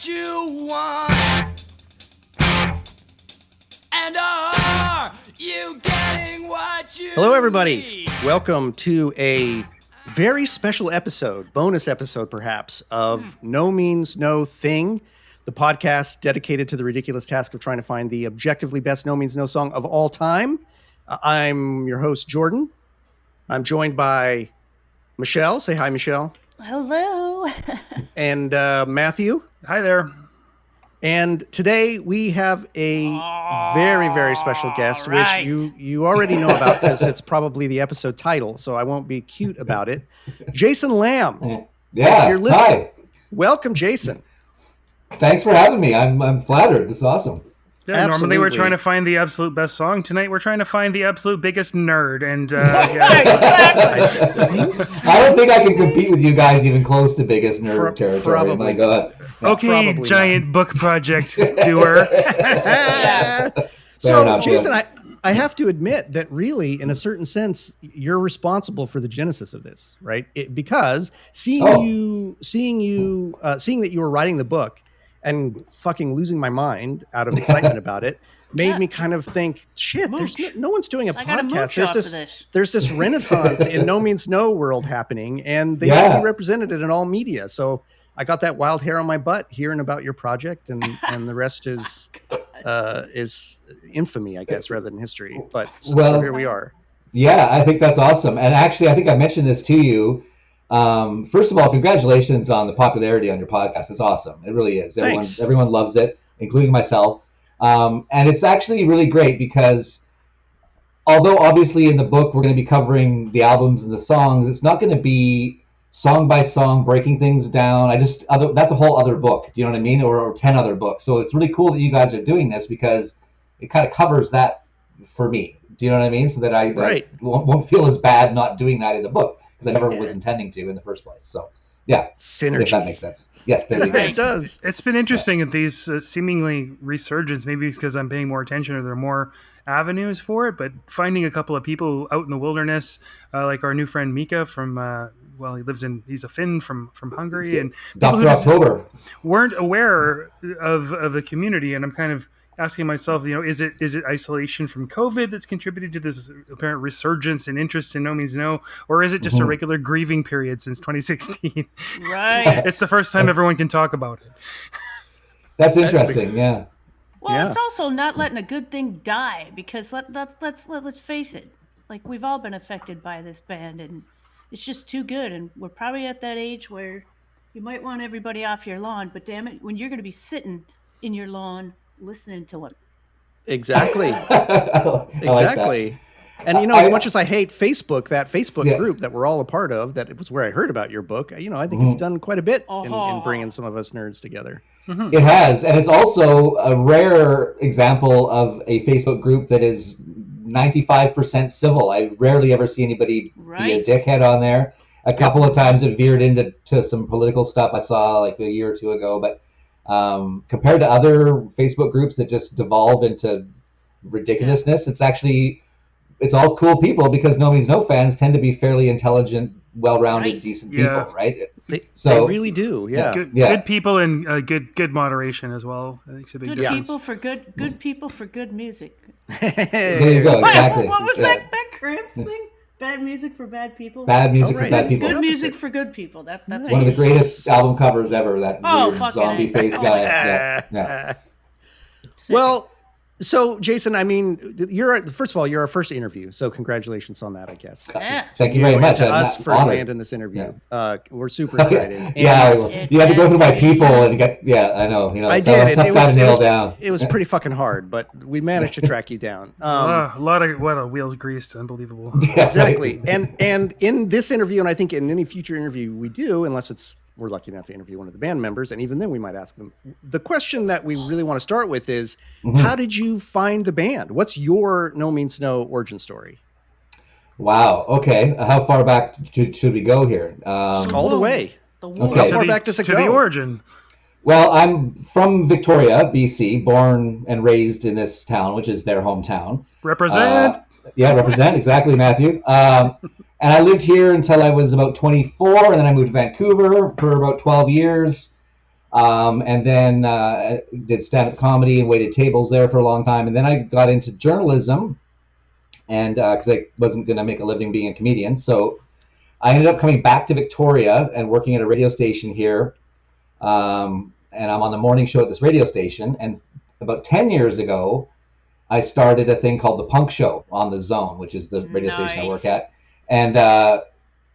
what you want? And are you getting what you Hello, everybody. need? Welcome to a very special episode, bonus episode perhaps, of No Means No Thing, the podcast dedicated to the ridiculous task of trying to find the objectively best No Means No song of all time. I'm your host, Jordan. I'm joined by Michelle. Say hi, Michelle. Hello. And Matthew. Hi there. And today we have a very, very special guest, right. which you already know about because it's probably the episode title, so I won't be cute about it. Jason Lamb. Yeah, If you're listening, hi. welcome, Jason. Thanks for having me. I'm flattered. This is awesome. Yeah, normally we're Absolutely. trying to find the absolute best song. Tonight we're trying to find the absolute biggest nerd. And I don't think I can compete with you guys even close to biggest nerd Pro- territory. probably. My God. okay, Probably giant book project doer. So, enough, Jason, yeah. I have to admit that really, in a certain sense, you're responsible for the genesis of this, right? Because seeing that you were writing the book and fucking losing my mind out of excitement about it made me kind of think, shit, there's no one's doing a I gotta podcast. mooch off of this. There's this renaissance in No Means No world happening, and they should be represented in all media. So I got that wild hair on my butt hearing about your project, and the rest is infamy, I guess, rather than history. But so here we are. Yeah, I think that's awesome. And actually, I think I mentioned this to you. First of all, congratulations on the popularity on your podcast. It's awesome. It really is. Everyone loves it, including myself. And it's actually really great because although obviously in the book we're going to be covering the albums and the songs, it's not going to be song by song breaking things down. That's a whole other book. Do you know what I mean? Or 10 other books. So it's really cool that you guys are doing this because it kind of covers that for me. Do you know what I mean? So that I won't feel as bad not doing that in the book. Because I never was intending to in the first place. So, yeah. Synergy. If that makes sense. Yes, there you go. It does. It's been interesting at these seemingly resurgence. Maybe it's because I'm paying more attention or there are more avenues for it. But finding a couple of people out in the wilderness, like our new friend Mika from, he's a Finn from Hungary. And people who Dr. just October. weren't aware of the community. And I'm kind of asking myself, is it isolation from COVID that's contributed to this apparent resurgence in interest in No Means No, or is it just a regular grieving period since 2016? Right. It's the first time everyone can talk about it. That's interesting, yeah. Well, it's also not letting a good thing die because let's face it, like we've all been affected by this band and it's just too good, and we're probably at that age where you might want everybody off your lawn, but damn it, when you're going to be sitting in your lawn listening to it. Exactly. Exactly. And as much as I hate Facebook, that Facebook group that we're all a part of, that it was where I heard about your book, I think it's done quite a bit in bringing some of us nerds together. It has, and it's also a rare example of a Facebook group that is 95% civil. I rarely ever see anybody be a dickhead on there. A couple of times it veered into some political stuff I saw like a year or two ago, but compared to other Facebook groups that just devolve into ridiculousness, it's all cool people because No Means No fans tend to be fairly intelligent, well-rounded, decent people, right? They really do, Good people and good moderation as well. I think it's a big difference. Good people for good music. There you go, exactly. What was that Cramps thing? Bad music for bad people. Bad music for bad people. Good music for good people. That's one of the greatest album covers ever. That weird zombie face guy. Yeah. Well, so Jason, first of all, you're our first interview, so congratulations on that, I guess. Yeah. Thank you very much. To us for honored. landing this interview. Yeah. We're super excited. You had to go through my people and get. Yeah, I know. I did. It was pretty fucking hard, but we managed to track you down. A lot of wheels greased, unbelievable. Exactly. And in this interview, and I think in any future interview we do, unless we're lucky enough to interview one of the band members, and even then we might ask them. The question that we really want to start with is, how did you find the band? What's your No Means No origin story? Wow. Okay. How far back should we go here? Just all the way. Okay. How far back does it go? To the origin. Well, I'm from Victoria, BC, born and raised in this town, which is their hometown. Represent. Represent. Exactly, Matthew. And I lived here until I was about 24, and then I moved to Vancouver for about 12 years. And then did stand-up comedy and waited tables there for a long time. And then I got into journalism, and because I wasn't going to make a living being a comedian. So I ended up coming back to Victoria and working at a radio station here. And I'm on the morning show at this radio station. And about 10 years ago, I started a thing called The Punk Show on The Zone, which is the radio station I work at. And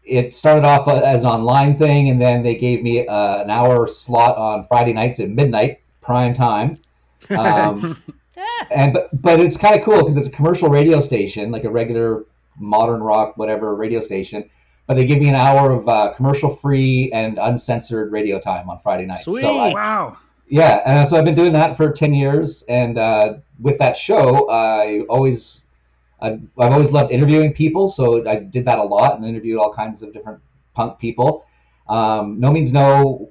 it started off as an online thing, and then they gave me an hour slot on Friday nights at midnight, prime time. But it's kind of cool because it's a commercial radio station, like a regular modern rock, whatever radio station. But they give me an hour of commercial-free and uncensored radio time on Friday nights. Sweet. So Wow. Yeah, and so I've been doing that for 10 years, and with that show, I've always loved interviewing people, so I did that a lot and interviewed all kinds of different punk people. NoMeansNo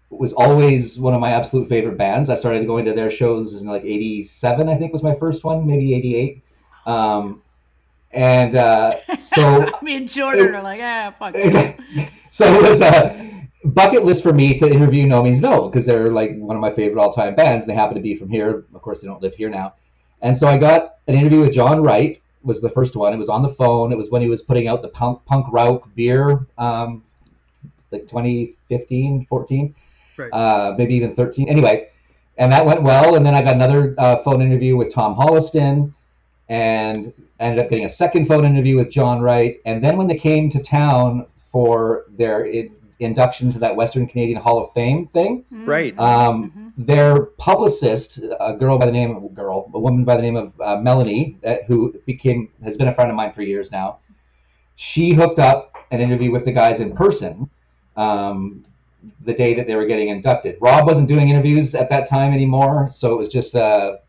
was always one of my absolute favorite bands. I started going to their shows in like 87, I think was my first one, maybe 88. So me and Jordan are like, fuck. So it was a bucket list for me to interview NoMeansNo because they're like one of my favorite all-time bands. They happen to be from here. Of course, they don't live here now. And so I got an interview with John Wright, was the first one. It was on the phone. It was when he was putting out the Punk Route beer, like 2015, 14, Right. maybe even 13. Anyway, and that went well. And then I got another phone interview with Tom Holliston, and ended up getting a second phone interview with John Wright. And then when they came to town for their induction to that Western Canadian Hall of Fame thing, Right. their publicist, a woman by the name of Melanie, who has been a friend of mine for years now, she hooked up an interview with the guys in person the day that they were getting inducted. Rob wasn't doing interviews at that time anymore, so it was just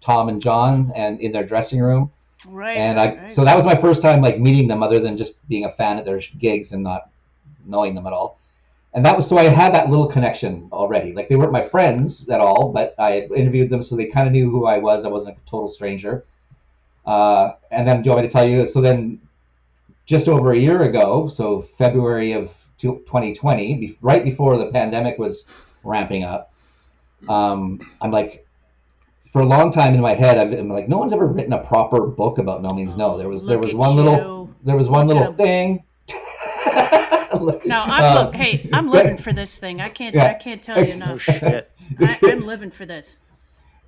Tom and John and in their dressing room. Right. And so that was my first time like meeting them, other than just being a fan at their gigs and not knowing them at all. And that was, so I had that little connection already. Like, they weren't my friends at all, but I had interviewed them, so they kind of knew who I was. I wasn't a total stranger. And then, do you want me to tell you? So then, just over a year ago, so February of 2020, right before the pandemic was ramping up, I'm like, for a long time in my head, I'm like, no one's ever written a proper book about NoMeansNo. There was one little thing. No, I'm living for this thing. I can't tell you enough. Oh, shit. I'm living for this.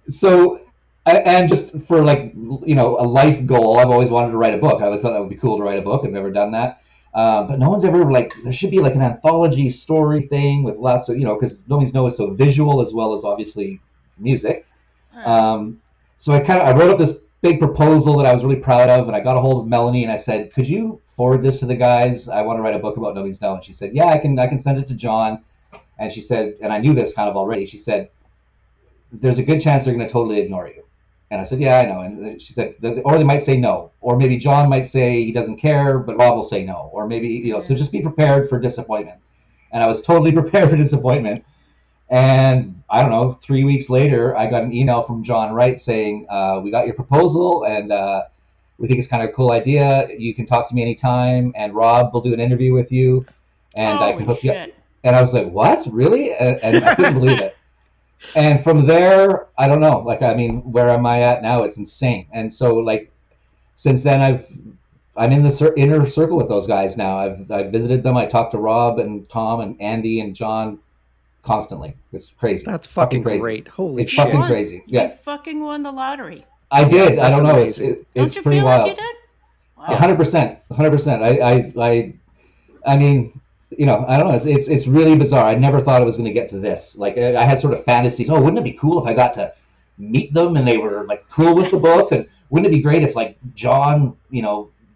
So, and just for like, a life goal, I've always wanted to write a book. I always thought that would be cool to write a book. I've never done that. But no one's ever there should be like an anthology story thing with lots of, because NoMeansNo is so visual as well as obviously music. So I wrote up this big proposal that I was really proud of, and I got a hold of Melanie and I said, could you forward this to the guys? I want to write a book about NoMeansNo. And she said, yeah, I can send it to John. And she said, and I knew this kind of already, she said, there's a good chance they're going to totally ignore you. And I said, yeah, I know. And she said, or they might say no, or maybe John might say he doesn't care, but Rob will say no, or maybe, so just be prepared for disappointment. And I was totally prepared for disappointment. And I don't know, 3 weeks later, I got an email from John Wright saying, we got your proposal, and we think it's kind of a cool idea. You can talk to me anytime, and Rob will do an interview with you, and I can hook you up. And I was like, what? Really? And I couldn't believe it. And from there, I don't know. Where am I at now? It's insane. And so, since then, I'm in the inner circle with those guys now. I've visited them. I talked to Rob and Tom and Andy and John constantly. It's crazy. That's fucking crazy. Great. Holy it's shit. Fucking crazy. Yeah. You fucking won the lottery. I did. I don't know. Amazing. It's Don't you pretty feel wild. like you did? Wow. 100%. 100%. I mean, I don't know. It's really bizarre. I never thought it was going to get to this. I had sort of fantasies. Oh, wouldn't it be cool if I got to meet them and they were cool with the book? And wouldn't it be great if John,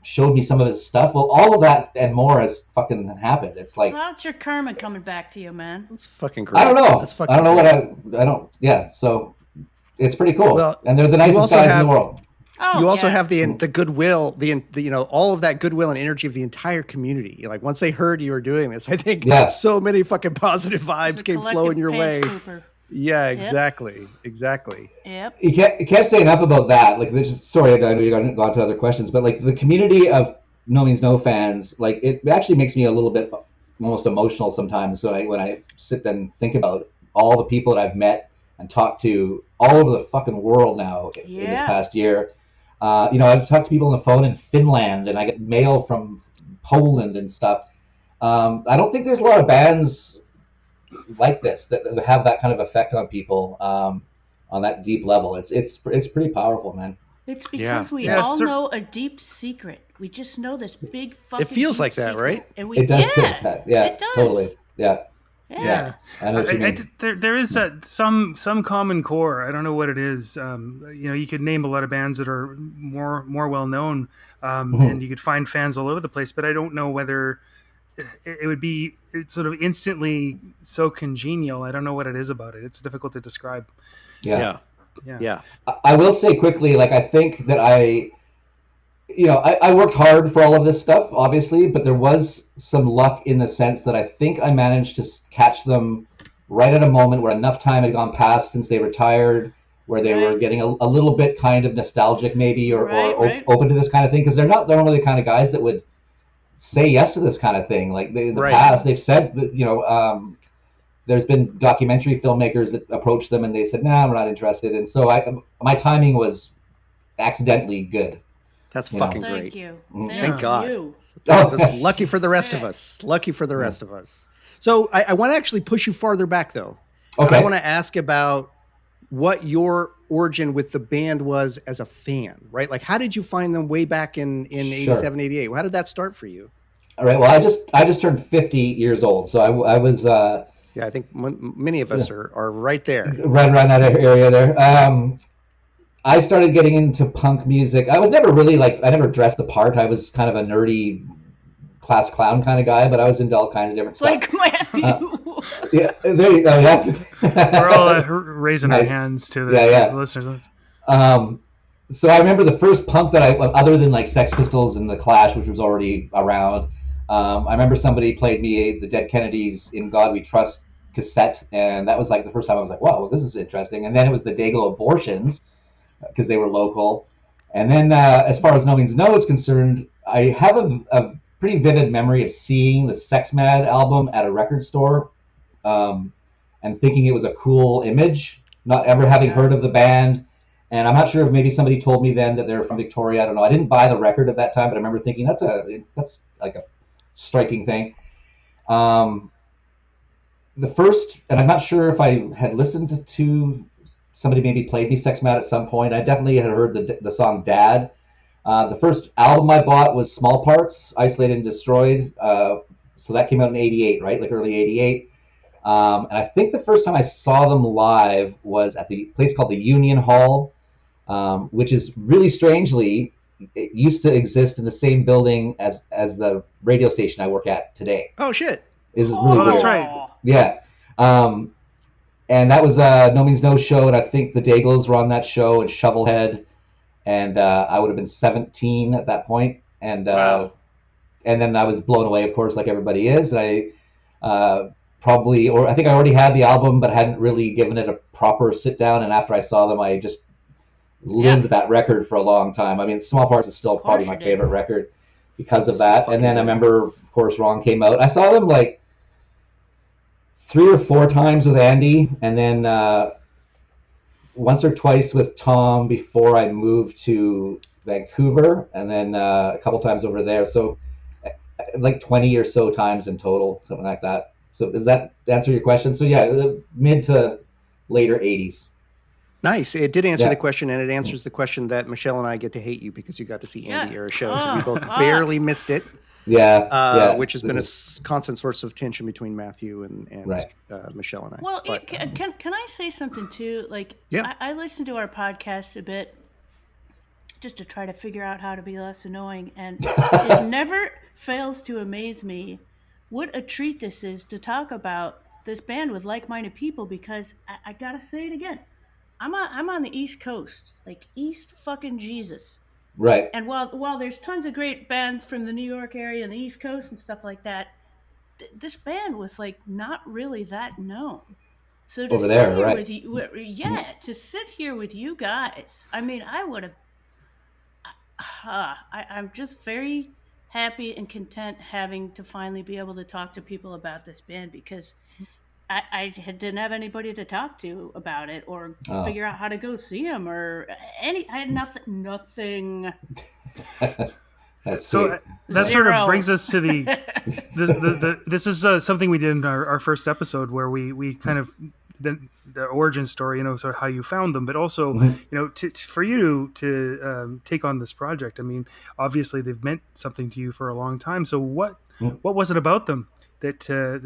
showed me some of his stuff? Well, all of that and more has fucking happened. It's well, it's your karma coming back to you, man. That's fucking great. I don't know. That's fucking I don't know great. what I don't. Yeah. So it's pretty cool. Well, and they're the nicest guys in the world. Oh, You also yeah. have the goodwill, the all of that goodwill and energy of the entire community. Once they heard you were doing this, I think so many fucking positive vibes came flowing your way. Pooper. Yeah, exactly. Yep. You can't say enough about that. Sorry, I know you're going to go on to other questions, but the community of NoMeansNo fans, it actually makes me a little bit almost emotional sometimes when I sit and think about all the people that I've met and talked to all over the fucking world now in this past year. I've talked to people on the phone in Finland, and I get mail from Poland and stuff. I don't think there's a lot of bands like this that have that kind of effect on people on that deep level. It's pretty powerful, man. It's because we all know a deep secret. We just know this big fucking. It feels like that, secret. right? And we, it does feel like that. Yeah, it does. Totally. Yeah. I know what you mean. There is some common core. I don't know what it is. You could name a lot of bands that are more well known, and you could find fans all over the place. But I don't know whether it would be sort of instantly so congenial. I don't know what it is about it. It's difficult to describe. Yeah. I will say quickly, like, I think that I worked hard for all of this stuff, obviously, but there was some luck in the sense that I think I managed to catch them right at a moment where enough time had gone past since they retired, where they were getting a little bit kind of nostalgic maybe, or open to this kind of thing, because they're not normally the kind of guys that would say yes to this kind of thing. Like in the past, they've said that, there's been documentary filmmakers that approached them and they said, "Nah, we're not interested." And so my timing was accidentally good. That's fucking great. Thank you. Thank God. You. That's lucky for the rest of us. Lucky for the rest of us. So I want to actually push you farther back, though. Okay. I want to ask about what your origin with the band was as a fan, right? Like, how did you find them way back in 87, 88? How did that start for you? All right. Well, I just turned 50 years old. So I was... yeah, I think many of us are right there. Right around that area there. I started getting into punk music. I was never really I never dressed the part. I was kind of a nerdy class clown kind of guy, but I was into all kinds of different stuff. Like Matthew. Yeah, there you go. Yeah. We're all raising our hands to the listeners. So I remember the first punk that other than like Sex Pistols and The Clash, which was already around, I remember somebody played me the Dead Kennedys' In God We Trust cassette, and that was like the first time I was like, wow, well, this is interesting. And then it was the Dayglow Abortions, because they were local. And then as far as No Means No is concerned, I have a pretty vivid memory of seeing the Sex Mad album at a record store and thinking it was a cool image, not ever having heard of the band. And I'm not sure if maybe somebody told me then that they're from Victoria. I don't know. I didn't buy the record at that time, but I remember thinking that's like a striking thing. The first, and I'm not sure if I had listened to somebody maybe played me Sex Mad at some point. I definitely had heard the song Dad. The first album I bought was Small Parts, Isolated and Destroyed. So that came out in 88, right? Like early 88. And I think the first time I saw them live was at the place called the Union Hall, which is really strangely, it used to exist in the same building as the radio station I work at today. Oh, shit. Is really weird. That's right. Yeah. And that was a No Means No show, and I think the Dayglows were on that show, and Shovelhead, and I would have been 17 at that point, and wow. And then I was blown away, of course, like everybody is. I think I already had the album, but hadn't really given it a proper sit down, and after I saw them, I just lived that record for a long time. I mean, Small Parts is still probably my favorite record because of that. And then I remember, of course, Wrong came out. I saw them like 3 or 4 times with Andy, and then once or twice with Tom before I moved to Vancouver, and then a couple times over there. So like 20 or so times in total, something like that. So does that answer your question? So yeah, mid to later 80s. Nice. It did answer the question, and it answers the question that Michelle and I get to hate you because you got to see Andy era shows, and we both barely missed it. Yeah, which has been a constant source of tension between Matthew and Michelle and I. Well, can I say something too? Like, I listen to our podcast a bit just to try to figure out how to be less annoying, and it never fails to amaze me what a treat this is to talk about this band with like-minded people, because I gotta say it again. I'm on the East Coast, like East fucking Jesus. Right. And while there's tons of great bands from the New York area and the East Coast and stuff like that, this band was like not really that known. So to over there, right? With you, to sit here with you guys, I mean, I would have. I'm just very happy and content having to finally be able to talk to people about this band, because I didn't have anybody to talk to about it or figure out how to go see him or any. I had nothing. That's so sweet. that sort of Zero. brings us to this is something we did in our first episode where we kind of the origin story, sort of how you found them, but also for you to take on this project. I mean, obviously they've meant something to you for a long time. So what was it about them that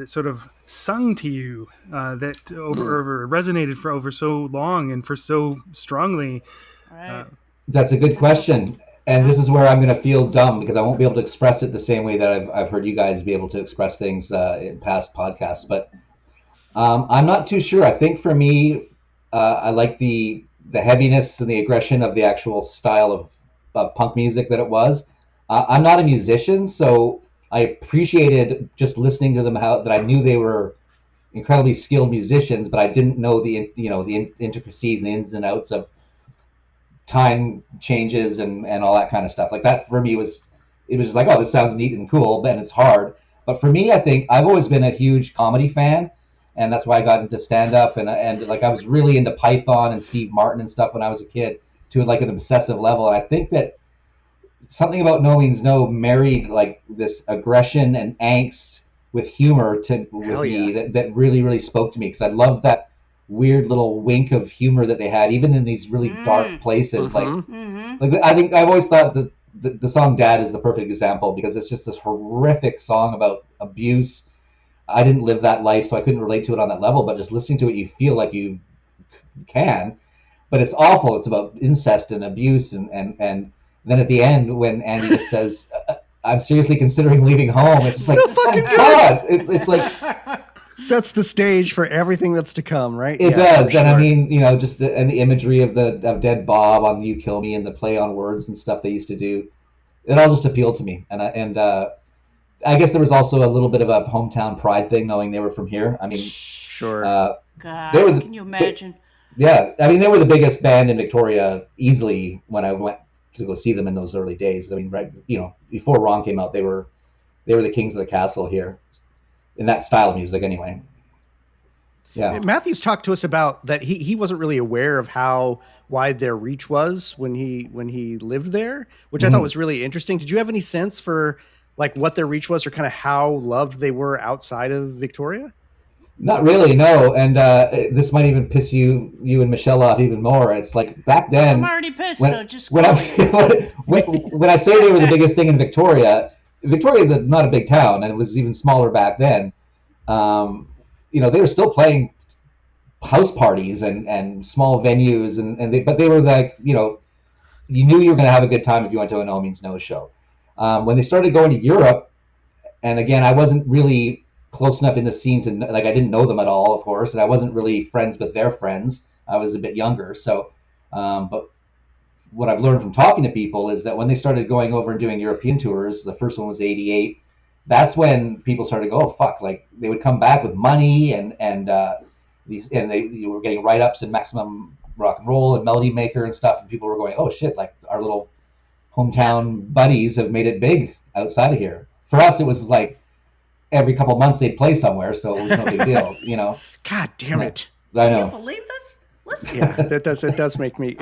sort of sung to you, that over resonated for over so long and for so strongly? Right. That's a good question. And this is where I'm going to feel dumb because I won't be able to express it the same way that I've heard you guys be able to express things in past podcasts. But I'm not too sure. I think for me, I like the heaviness and the aggression of the actual style of punk music that it was. I'm not a musician, so I appreciated just listening to them. That I knew they were incredibly skilled musicians, but I didn't know the intricacies and the ins and outs of time changes and all that kind of stuff. Like that for me was like, oh, this sounds neat and cool, but it's hard. But for me, I think I've always been a huge comedy fan, and that's why I got into stand up and like I was really into Python and Steve Martin and stuff when I was a kid to like an obsessive level. And I think that something about No Means No married like this aggression and angst with humor with me that really, really spoke to me, because I love that weird little wink of humor that they had, even in these really dark places. Like I think I've always thought that the song Dad is the perfect example, because it's just this horrific song about abuse. I didn't live that life, so I couldn't relate to it on that level, but just listening to it, you feel like you can. But it's awful. It's about incest and abuse, and then at the end when Andy just says, I'm seriously considering leaving home, it's just like, so fucking good. God, it's like sets the stage for everything that's to come, right? It does. Sure. And I mean, just the imagery of dead Bob on You Kill Me and the play on words and stuff they used to do, it all just appealed to me. And I guess there was also a little bit of a hometown pride thing, knowing they were from here. I mean, sure. God, can you imagine? Yeah, I mean, they were the biggest band in Victoria easily when I went to go see them in those early days. I mean, right, before Ron came out, they were the kings of the castle here, in that style of music anyway. Yeah. Matthew's talked to us about that he wasn't really aware of how wide their reach was when he lived there, which I thought was really interesting. Did you have any sense for like what their reach was, or kind of how loved they were outside of Victoria? Not really, no. And this might even piss you and Michelle off even more. It's like back then. I'm already pissed, so just when I say they were the biggest thing in Victoria is not a big town, and it was even smaller back then. They were still playing house parties and small venues, but they were like, you knew you were going to have a good time if you went to a No Means No show. When they started going to Europe, and again, I wasn't really close enough in the scene to, like, I didn't know them at all, of course, and I wasn't really friends with their friends. I was a bit younger, so, but what I've learned from talking to people is that when they started going over and doing European tours, the first one was 88, that's when people started to go, oh, fuck, like, they would come back with money you were getting write-ups in Maximum Rock and Roll and Melody Maker and stuff, and people were going, oh, shit, like, our little hometown buddies have made it big outside of here. For us, it was like, every couple of months they'd play somewhere, so it was no big deal, God damn it! I know. Can you believe this? Listen. Yeah, it does make me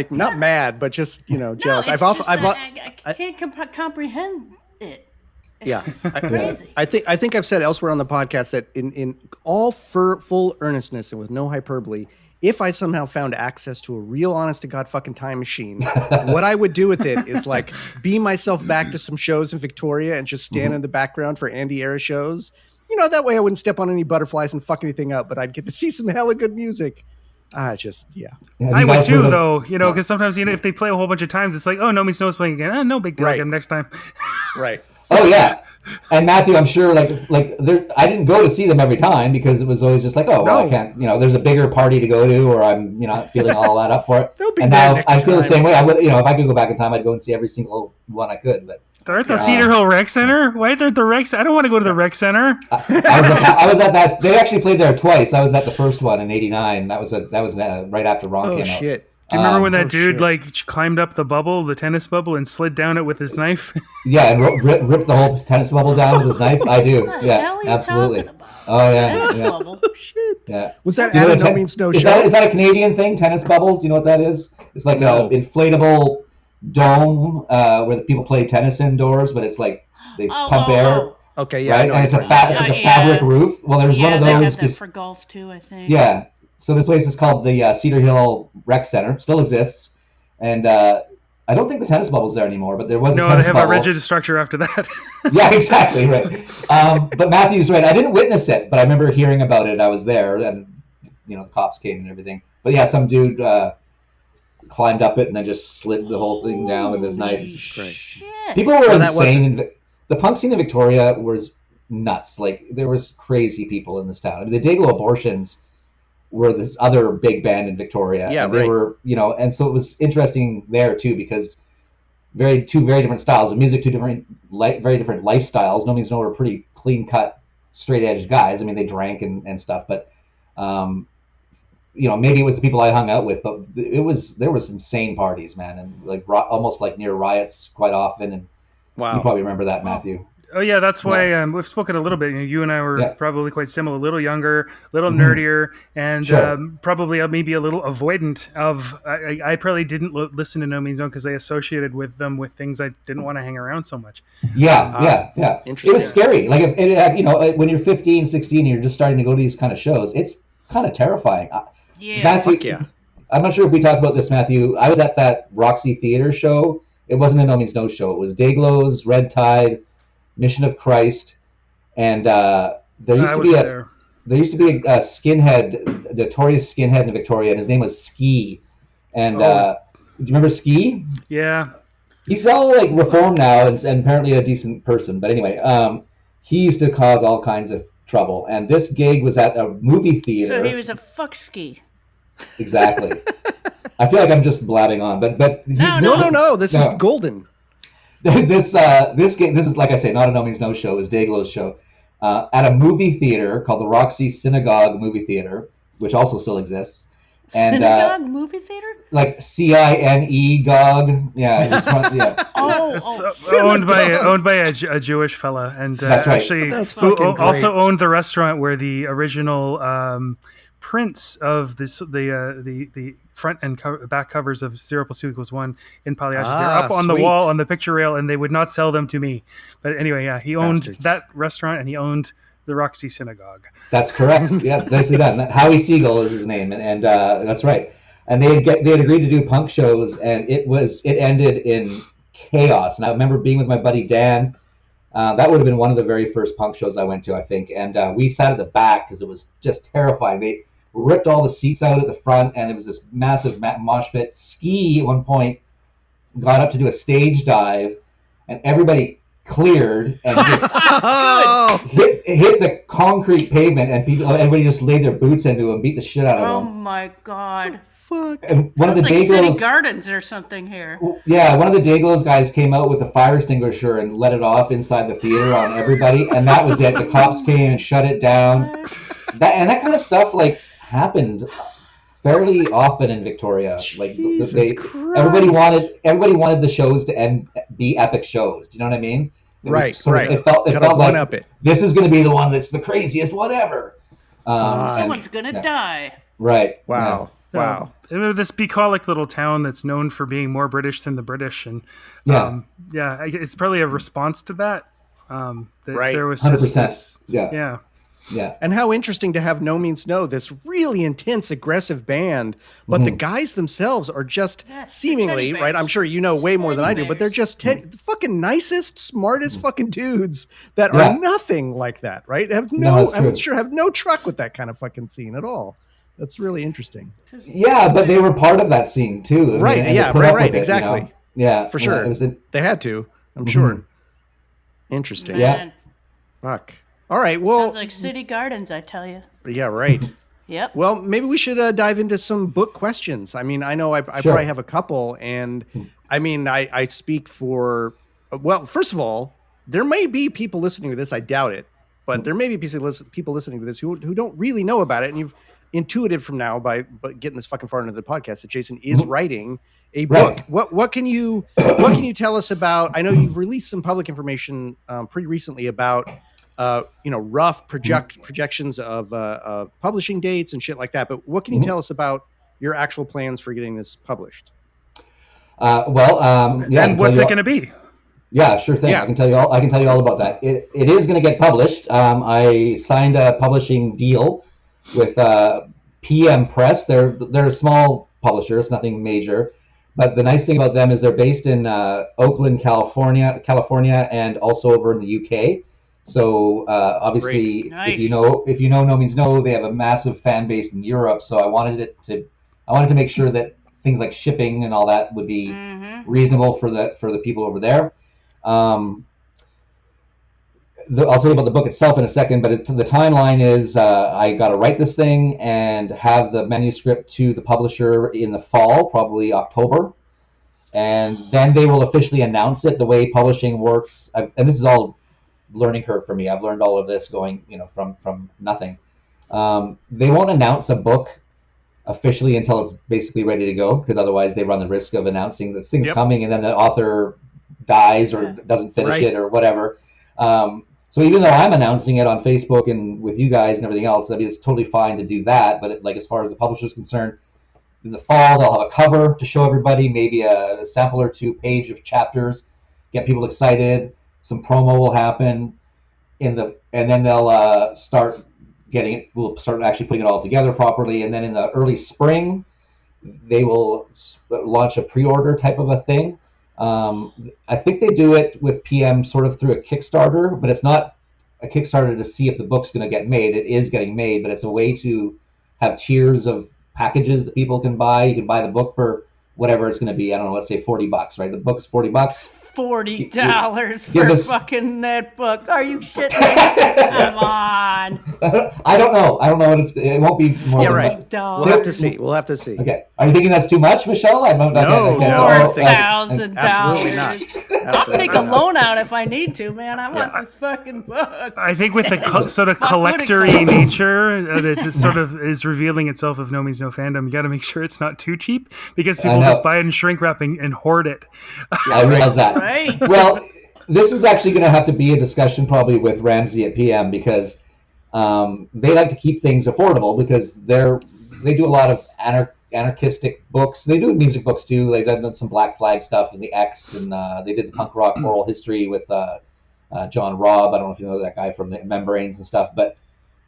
not mad, but just jealous. I can't comprehend it. It's crazy. I think I've said elsewhere on the podcast that in all full earnestness and with no hyperbole, if I somehow found access to a real honest to God fucking time machine, what I would do with it is like beam myself back to some shows in Victoria and just stand in the background for Andy era shows. That way I wouldn't step on any butterflies and fuck anything up, but I'd get to see some hella good music. I would too, though, because sometimes, if they play a whole bunch of times, it's like, oh, No Means No is playing again. No big deal. Right. Get them next time. Right. Oh, yeah. And Matthew, I'm sure, like I didn't go to see them every time because it was always just like, oh, well, I can't, there's a bigger party to go to, or I'm, not feeling all that up for it. They'll be and there now next I feel time. the same way. I would, if I could go back in time, I'd go and see every single one I could. But they're at the Cedar Hill Rec Center. Why they're at the Rec Center? I don't want to go to the Rec Center. I was at that. They actually played there twice. I was at the first one in '89. That was right after Ron came out. Oh shit! Do you remember when that dude shit. like climbed up the bubble, the tennis bubble, and slid down it with his knife? Yeah, and ripped the whole tennis bubble down with his knife. I do. What the Yeah, hell are you absolutely. talking about? Oh yeah, Tennis yeah, bubble. Oh shit! yeah. Was that Do you know at a what No Means No is show? that a Canadian thing? Tennis bubble? Do you know what that is? It's like No. a inflatable dome where the people play tennis indoors, but it's like they pump air, Okay, yeah, I right? know And it's what a you're talking it's like a Yeah. fabric roof. Well, there's Yeah, one of they those. have that for golf too, I think. Yeah. So this place is called the Cedar Hill Rec Center. Still exists, and I don't think the tennis bubble's there anymore. But there was a No, tennis they have bubble. a rigid structure after that. Yeah, exactly right. But Matthew's right. I didn't witness it, but I remember hearing about it. I was there, and the cops came and everything. But yeah, some dude climbed up it and then just slid the whole thing down with his knife. Shit. People were So that insane. The punk scene in Victoria was nuts. Like there was crazy people in this town. I mean, the Dayglow Abortions were this other big band in Victoria. Yeah, and they right. were, and so it was interesting there too because two very different styles of music, very different lifestyles. No Means No were pretty clean cut, straight edge guys. I mean, they drank and stuff, but maybe it was the people I hung out with, but there was insane parties, man, and like almost like near riots quite often. And Wow. you probably remember that, Matthew. Oh yeah, that's why we've spoken a little bit. You and I were probably quite similar, a little younger, a little nerdier, and probably maybe a little avoidant of. I probably didn't listen to No Means No because I associated with them with things I didn't want to hang around so much. Yeah. Interesting. It was scary. Like when you're 15, 16, and you're just starting to go to these kind of shows, it's kind of terrifying. Yeah. Matthew, Fuck yeah. I'm not sure if we talked about this, Matthew. I was at that Roxy Theater show. It wasn't a No Means No show. It was Dayglow's, Red Tide, Mission of Christ, and there used to be a skinhead, notorious skinhead in Victoria, and his name was Ski. And do you remember Ski? Yeah. He's all like reformed now and apparently a decent person. But anyway, he used to cause all kinds of trouble. And this gig was at a movie theater. So he was a fuck ski. Exactly. I feel like I'm just blabbing on, but No. This is golden. This game, this is, like I say, not a No Means No show. It was Dayglow's show at a movie theater called the Roxy Synagogue Movie Theater, which also still exists. And, Synagogue movie theater? Like CINE GOG. Yeah. It's owned by a Jewish fella, and That's right. actually That's who fucking also owned the restaurant where the original prints of the front and back covers of Zero Plus 2 Equals 1 in Polyashes. They're up on the wall on the picture rail, and they would not sell them to me. But anyway, yeah, he owned that restaurant, and he owned the Roxy Synagogue. That's correct. Yeah, nicely done. Howie Siegel is his name, and that's right. And they had agreed to do punk shows, and it ended in chaos. And I remember being with my buddy Dan. That would have been one of the very first punk shows I went to, I think. And we sat at the back because it was just terrifying. They ripped all the seats out at the front, and it was this massive mosh pit. Ski at one point got up to do a stage dive, and everybody cleared and just hit the concrete pavement, and everybody just laid their boots into him, beat the shit out of him. Oh my god! Fuck. And one Sounds of the like City Dayglows, Gardens or something here. yeah, one of the Dayglows guys came out with a fire extinguisher and let it off inside the theater on everybody, and that was it. The cops came and shut it down. That kind of stuff like happened fairly often in Victoria. Like everybody wanted the shows to be epic shows. Do you know what I mean? It felt like this is going to be the one that's the craziest, whatever. Someone's gonna die. Right. Wow. Yeah. Wow. This bucolic little town that's known for being more British than the British, and it's probably a response to that. There was 100%. Yeah. And how interesting to have No Means No, this really intense, aggressive band, but the guys themselves are just seemingly, right? I'm sure you know way more than I do, but they're just the fucking nicest, smartest fucking dudes that are nothing like that, right? Have no truck with that kind of fucking scene at all. That's really interesting. Yeah, but they were part of that scene too. Right. It, exactly. Yeah, for sure. They had to. I'm sure. Interesting. Man. Fuck. All right. Well, Sounds like City Gardens, I tell you. Yeah. Right. Yep. Well, maybe we should dive into some book questions. I mean, I know I probably have a couple, and I mean, I speak for. Well, first of all, there may be people listening to this. I doubt it, but there may be people listening to this who don't really know about it, and you've intuitive from now by getting this fucking far into the podcast that Jason is writing a book. What can you tell us about? I know you've released some public information pretty recently about rough projections of publishing dates and shit like that. But what can you tell us about your actual plans for getting this published? And what's it going to be? Yeah, sure thing. Yeah. I can tell you all about that. It is going to get published. I signed a publishing deal with PM Press. They're a small publisher. It's nothing major. But the nice thing about them is they're based in Oakland, California, and also over in the UK. So obviously, nice. if you know No Means No, they have a massive fan base in Europe. So I wanted to make sure that things like shipping and all that would be reasonable for the people over there. I'll tell you about the book itself in a second, but the timeline is I got to write this thing and have the manuscript to the publisher in the fall, probably October, and then they will officially announce it. The way publishing works, and this is all learning curve for me. I've learned all of this going, from nothing. They won't announce a book officially until it's basically ready to go, because otherwise they run the risk of announcing this thing's coming and then the author dies or doesn't finish it or whatever. So even though I'm announcing it on Facebook and with you guys and everything else, I mean, it's totally fine to do that. But as far as the publisher is concerned, in the fall they'll have a cover to show everybody, maybe a sample or 2 page of chapters, get people excited. Some promo will happen and then they'll start getting it. We'll start actually putting it all together properly, and then in the early spring they will launch a pre-order type of a thing. I think they do it with PM sort of through a Kickstarter, but it's not a Kickstarter to see if the book's going to get made. It is getting made, but it's a way to have tiers of packages that people can buy. You can buy the book for whatever it's going to be. I don't know, let's say $40, right? The book's $40. $40 for fucking that book. Are you shitting me? Come on. I don't know what it won't be more. Yeah, right. We'll have to see. Okay. Are you thinking that's too much, Michelle? No, $4,000. Absolutely not. I'll take a loan out if I need to, man. I want this fucking book. I think with the sort of collector-y nature that sort of is revealing itself of No Means No fandom, you got to make sure it's not too cheap, because people just buy it in shrink wrap and hoard it. I realize that. Right. Well, this is actually going to have to be a discussion probably with Ramsey at PM, because they like to keep things affordable, because they do a lot of anarchistic books. They do music books too. They've done some Black Flag stuff in the X, and they did the punk rock oral history with John Robb. I don't know if you know that guy from the Membranes and stuff, but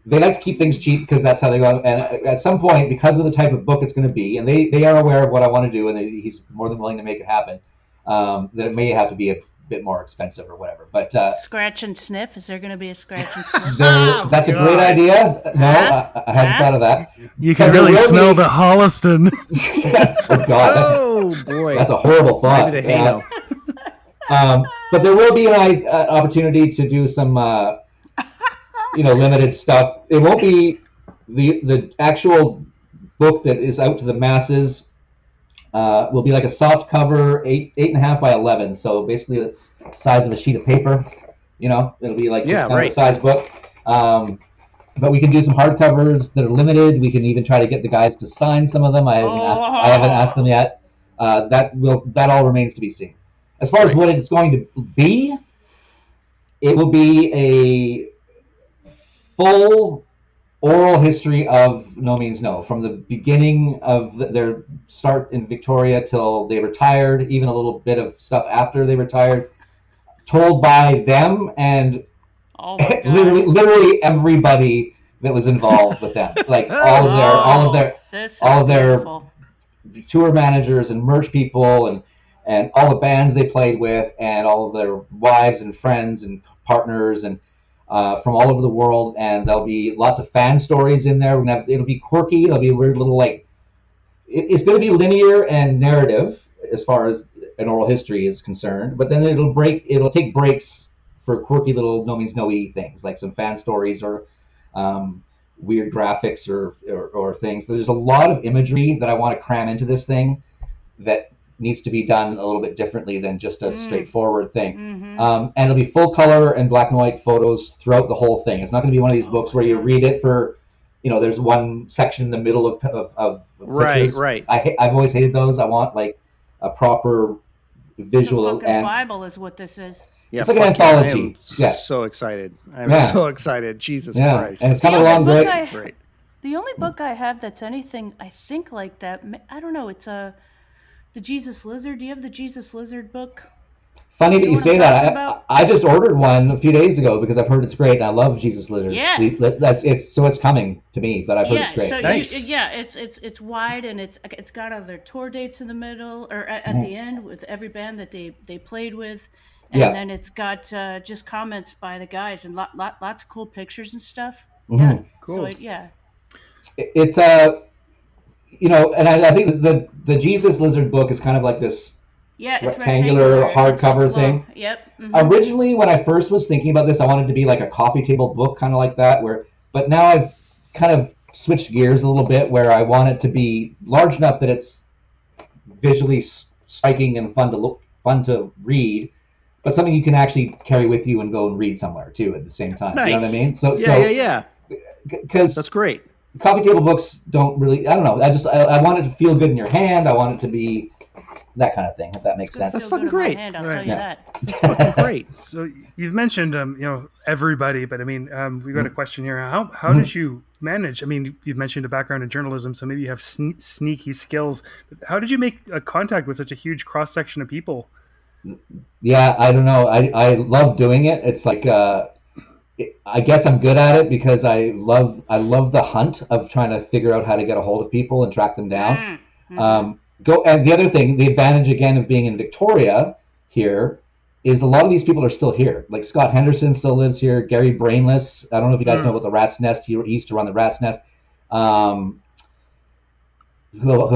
they like to keep things cheap because that's how they go. And at some point, because of the type of book it's going to be, and they are aware of what I want to do, and he's more than willing to make it happen, that it may have to be a bit more expensive or whatever. But scratch and sniff. Is there going to be a scratch and sniff? That's a great idea. No, I hadn't thought of that. You can really smell the Holliston. Oh God, boy, that's a horrible thought. But there will be an opportunity to do some, limited stuff. It won't be the actual book that is out to the masses. Will be like a soft cover, 8.5 by 11. So basically the size of a sheet of paper. It'll be like just kind of a size book. But we can do some hardcovers that are limited. We can even try to get the guys to sign some of them. I haven't asked them yet. That all remains to be seen. As far as what it's going to be, it will be a full oral history of No Means No, from the beginning of their start in Victoria till they retired, even a little bit of stuff after they retired, told by them and literally everybody that was involved with them, like all of their tour managers and merch people and all the bands they played with, and all of their wives and friends and partners and from all over the world. And there'll be lots of fan stories in there. It'll be quirky. It'll be a weird little it's going to be linear and narrative as far as an oral history is concerned. But then it'll take breaks for quirky little No Means No-y things, like some fan stories or weird graphics or things. There's a lot of imagery that I want to cram into this thing that needs to be done a little bit differently than just a straightforward thing. And it'll be full color and black and white photos throughout the whole thing. It's not going to be one of these books where you read it for there's one section in the middle of Right, pictures. right. I've always hated those. I want like a proper visual. The fucking Bible is what this is. Yeah, It's like an fuck yeah. anthology. I am Yeah. so excited. I'm Yeah. so excited. Jesus Yeah, Christ. and it's coming The along only book great. Great. The only book I have that's anything I think like that, I don't know. It's the Jesus Lizard. Do you have the Jesus Lizard book? Funny that know you what say I'm that. talking about? I just ordered one a few days ago because I've heard it's great, and I love Jesus Lizard. Yeah. It's coming to me, but I've heard it's great. So Nice. it's wide, and it's got all their tour dates in the middle or at the end with every band that they played with, and Yeah. then it's got just comments by the guys and lots of cool pictures and stuff. Mhm. Yeah, Cool. So It's and I think the Jesus Lizard book is kind of like this it's rectangular hardcover it's thing. long. Yep. Mhm. Originally, when I first was thinking about this, I wanted it to be like a coffee table book, kind of like that. But now I've kind of switched gears a little bit, where I want it to be large enough that it's visually striking and fun to read, but something you can actually carry with you and go and read somewhere too at the same time. Nice. You know what I mean? So Yeah. because That's great. coffee table books don't really. I don't know. I want it to feel good in your hand. I want it to be that kind of thing. If that makes sense. That's Feel fucking good in my great. hand, I'll Right. tell you Yeah. that. Great. So you've mentioned, everybody, but I mean, we've got a question here. How did you manage? I mean, you've mentioned a background in journalism, so maybe you have sneaky skills. But how did you make a contact with such a huge cross section of people? Yeah, I don't know. I love doing it. It's like I guess I'm good at it because I love the hunt of trying to figure out how to get a hold of people and track them down. And the other thing, the advantage again of being in Victoria here is a lot of these people are still here. Like Scott Henderson still lives here. Gary Brainless. I don't know if you guys know about the Rat's Nest. He used to run the Rat's Nest. Who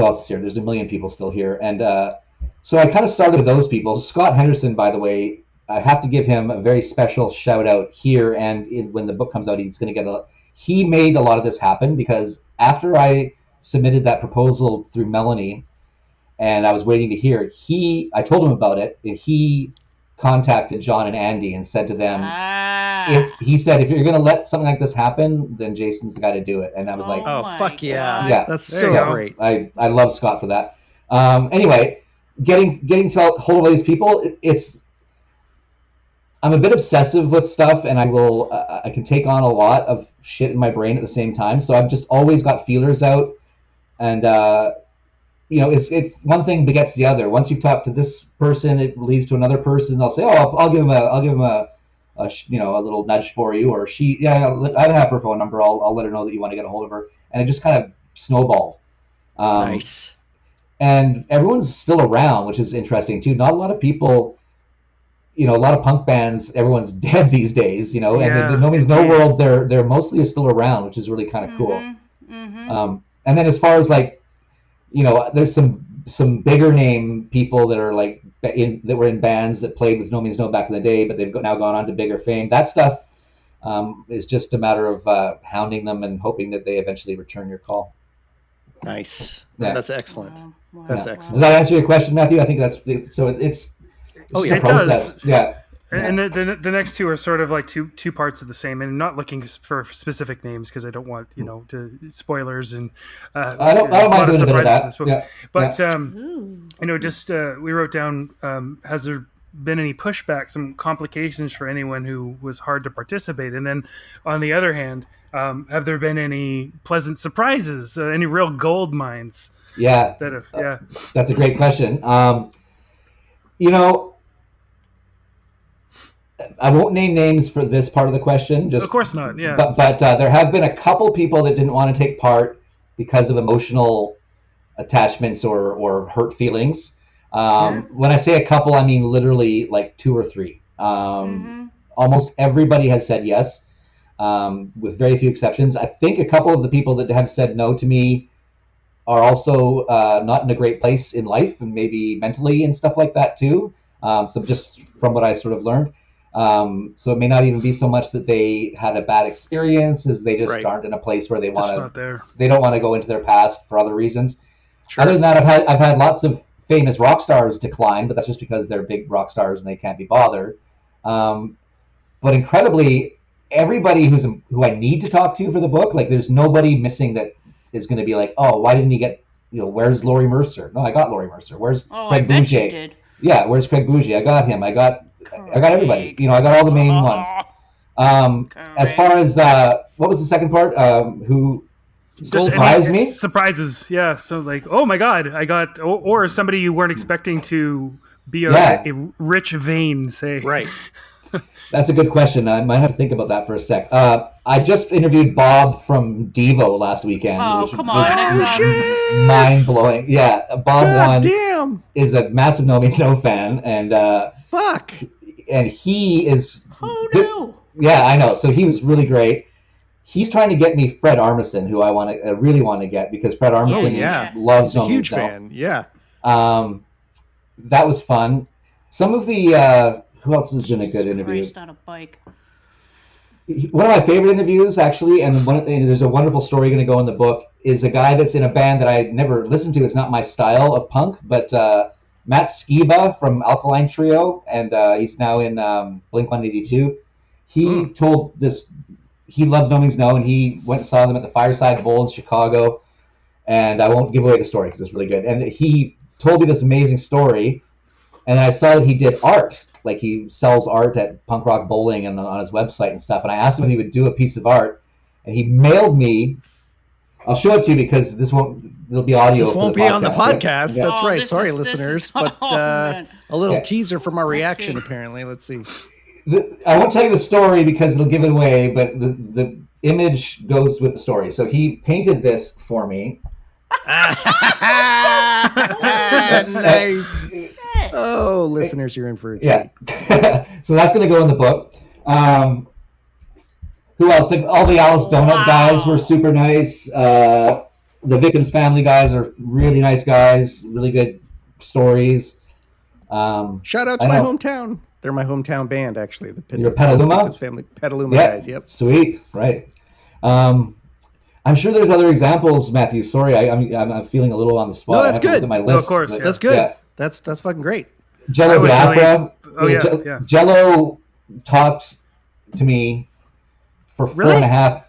else is here? There's a million people still here. And so I kind of started with those people. Scott Henderson, by the way, I have to give him a very special shout out here. And when the book comes out, he's going to get he made a lot of this happen, because after I submitted that proposal through Melanie, and I was waiting to hear, I told him about it, and he contacted John and Andy and said to them, he said, if you're going to let something like this happen, then Jason's the guy to do it. And I was like, Oh, my fuck yeah. God. Yeah. That's There you so go. great. I love Scott for that. Anyway, getting to hold of these people, I'm a bit obsessive with stuff, and I can take on a lot of shit in my brain at the same time. So I've just always got feelers out, and it's one thing begets the other. Once you've talked to this person, it leads to another person. They'll say, "Oh, I'll give him a little nudge for you," or I have her phone number. I'll let her know that you want to get a hold of her, and it just kind of snowballed. Nice. And everyone's still around, which is interesting too. Not a lot of people, a lot of punk bands, everyone's dead these days, and Yeah, in No Means No indeed. world, they're mostly still around, which is really kind of cool. And then as far as there's some bigger name people that are that were in bands that played with No Means No back in the day, but they've now gone on to bigger fame. That stuff is just a matter of hounding them and hoping that they eventually return your call. Nice. Yeah. That's excellent. Wow. That's Yeah. excellent. Does that answer your question, Matthew? I think it's Oh, just yeah. a It does. process. Yeah. And the next two are sort of like two parts of the same, and not looking for specific names because I don't want to spoilers and I don't there's mind doing a bit of in that. this book. Yeah. But Ooh. just we wrote down, has there been any pushback, some complications for anyone who was hard to participate? And then on the other hand, have there been any pleasant surprises, any real gold mines Yeah. that have, That's a great question. I won't name names for this part of the question. Just of course not, yeah. But there have been a couple people that didn't want to take part because of emotional attachments or hurt feelings. When I say a couple, I mean literally like two or three. Almost everybody has said yes, with very few exceptions. I think a couple of the people that have said no to me are also not in a great place in life, and maybe mentally and stuff like that too. So just from what I sort of learned. So it may not even be so much that they had a bad experience as they just aren't in a place where they Just not there. they don't want to go into their past for other reasons. Sure. Other than that, I've had lots of famous rock stars decline, but that's just because they're big rock stars and they can't be bothered. But incredibly, everybody who I need to talk to for the book, like there's nobody missing that is going to be like, oh, why didn't he get, where's Laurie Mercer? No, I got Laurie Mercer. Where's Craig Boucher? Yeah, where's Craig Boucher? I got him. I got everybody. I got all the main ones. As far as what was the second part? Who surprised me? Surprises, yeah. So like, oh my god, I got, or somebody you weren't expecting to be a rich vein, say. Right. That's a good question. I might have to think about that for a sec. I just interviewed Bob from Devo last weekend. Oh, come on. Mind blowing. Yeah, Bob is a massive NoMeansNo fan, and fuck. And he is. Who knew? Yeah, I know. So he was really great. He's trying to get me Fred Armisen, who I really want to get, because Fred Armisen loves NoMeansNo. Huge fan. Yeah. That was fun. Some of the who else has been a good interview? Christ on a bike. One of my favorite interviews, actually, and there's a wonderful story going to go in the book, is a guy that's in a band that I never listened to. It's not my style of punk, but Matt Skiba from Alkaline Trio, and he's now in Blink-182. He told this, he loves NoMeansNo, and he went and saw them at the Fireside Bowl in Chicago, and I won't give away the story because it's really good. And he told me this amazing story, and I saw that he did art. Like he sells art at Punk Rock Bowling and on his website and stuff. And I asked him if he would do a piece of art, and he mailed me. I'll show it to you because there'll be audio. This won't be on the podcast. Yeah. That's right. Sorry, listeners, but a little Yeah. teaser from our reaction. Apparently, let's see. I won't tell you the story because it'll give it away, but the image goes with the story. So he painted this for me. Nice. Oh, listeners, you're in for a treat. Yeah. So that's going to go in the book. Who else? Like, all the Alice Donut guys were super nice. The Victims Family guys are really nice guys. Really good stories. Shout out to my hometown. They're my hometown band, actually. Your Petaluma? Victims Family. Petaluma guys, yep. Sweet. Right. I'm sure there's other examples, Matthew. Sorry, I'm feeling a little on the spot. No, that's good. My list, of course, That's good. Yeah. That's fucking great. Jello Biafra. Really, Jello talked to me for four and a half